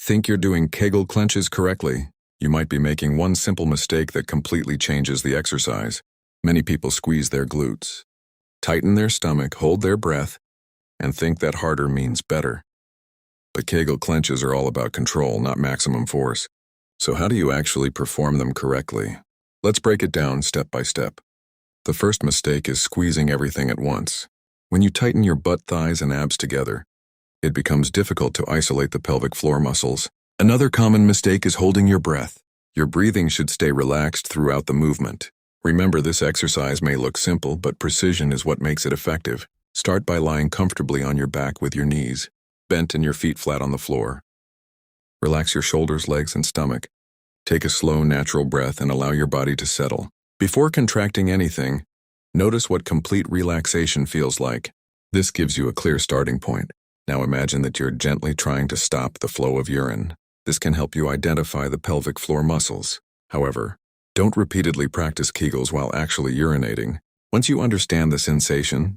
Think you're doing Kegel Clenches correctly? You might be making one simple mistake that completely changes the exercise. Many people squeeze their glutes, tighten their stomach, hold their breath, and think that harder means better. But Kegel Clenches are all about control, not maximum force. So how do you actually perform them correctly? Let's break it down step by step. The first mistake is squeezing everything at once. When you tighten your butt, thighs, and abs together, it becomes difficult to isolate the pelvic floor muscles. Another common mistake is holding your breath. Your breathing should stay relaxed throughout the movement. Remember, this exercise may look simple, but precision is what makes it effective. Start by lying comfortably on your back with your knees bent and your feet flat on the floor. Relax your shoulders, legs, and stomach. Take a slow, natural breath and allow your body to settle. Before contracting anything, notice what complete relaxation feels like. This gives you a clear starting point. Now imagine that you're gently trying to stop the flow of urine. This can help you identify the pelvic floor muscles. However, don't repeatedly practice Kegels while actually urinating. Once you understand the sensation,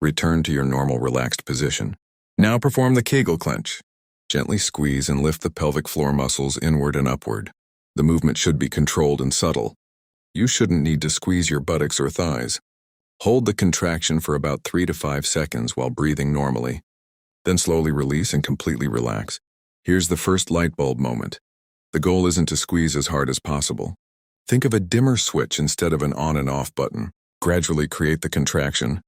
return to your normal relaxed position. Now perform the Kegel Clench. Gently squeeze and lift the pelvic floor muscles inward and upward. The movement should be controlled and subtle. You shouldn't need to squeeze your buttocks or thighs. Hold the contraction for about 3 to 5 seconds while breathing normally. Then slowly release and completely relax. Here's the first light bulb moment. The goal isn't to squeeze as hard as possible. Think of a dimmer switch instead of an on and off button. Gradually create the contraction,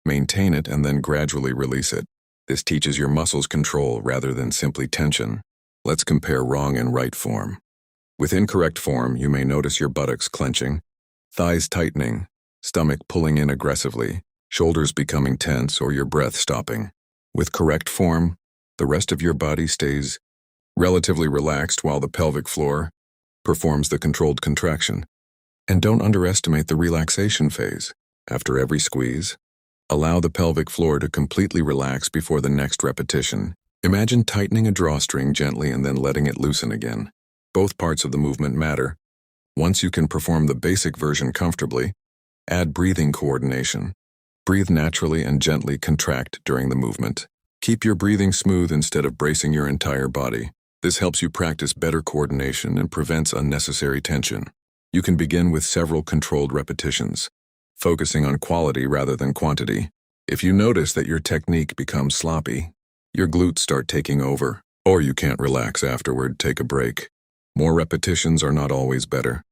maintain it, and then gradually release it. This teaches your muscles control rather than simply tension. Let's compare wrong and right form. With incorrect form, you may notice your buttocks clenching, thighs tightening, stomach pulling in aggressively, shoulders becoming tense, or your breath stopping. With correct form, the rest of your body stays relatively relaxed while the pelvic floor performs the controlled contraction. And don't underestimate the relaxation phase. After every squeeze, allow the pelvic floor to completely relax before the next repetition. Imagine tightening a drawstring gently and then letting it loosen again. Both parts of the movement matter. Once you can perform the basic version comfortably, add breathing coordination. Breathe naturally and gently contract during the movement. Keep your breathing smooth instead of bracing your entire body. This helps you practice better coordination and prevents unnecessary tension. You can begin with several controlled repetitions, focusing on quality rather than quantity. If you notice that your technique becomes sloppy, your glutes start taking over, or you can't relax afterward, take a break. More repetitions are not always better.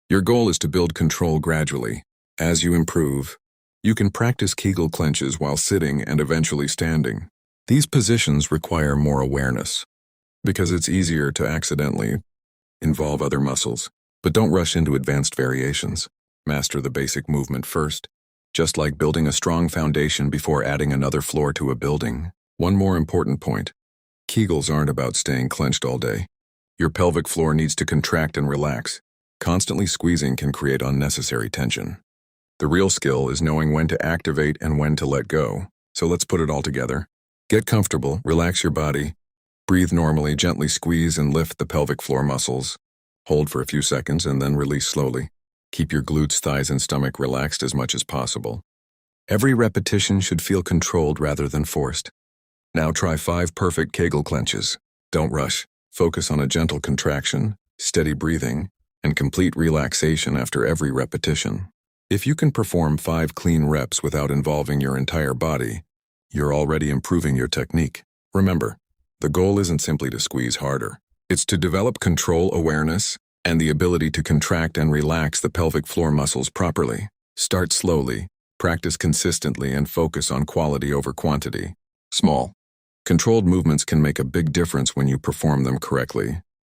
Your goal is to build control gradually. As you improve, you can practice Kegel Clenches while sitting and eventually standing. These positions require more awareness, because it's easier to accidentally involve other muscles. But don't rush into advanced variations. Master the basic movement first, just like building a strong foundation before adding another floor to a building. One more important point. Kegels aren't about staying clenched all day. Your pelvic floor needs to contract and relax. Constantly squeezing can create unnecessary tension. The real skill is knowing when to activate and when to let go. So let's put it all together. Get comfortable, relax your body, breathe normally, gently squeeze and lift the pelvic floor muscles. Hold for a few seconds and then release slowly. Keep your glutes, thighs, and stomach relaxed as much as possible. Every repetition should feel controlled rather than forced. Now try 5 perfect Kegel Clenches. Don't rush. Focus on a gentle contraction, steady breathing, and complete relaxation after every repetition. If you can perform 5 clean reps without involving your entire body, you're already improving your technique. Remember, the goal isn't simply to squeeze harder. It's to develop control awareness and the ability to contract and relax the pelvic floor muscles properly. Start slowly, practice consistently, and focus on quality over quantity. Small, controlled movements can make a big difference when you perform them correctly.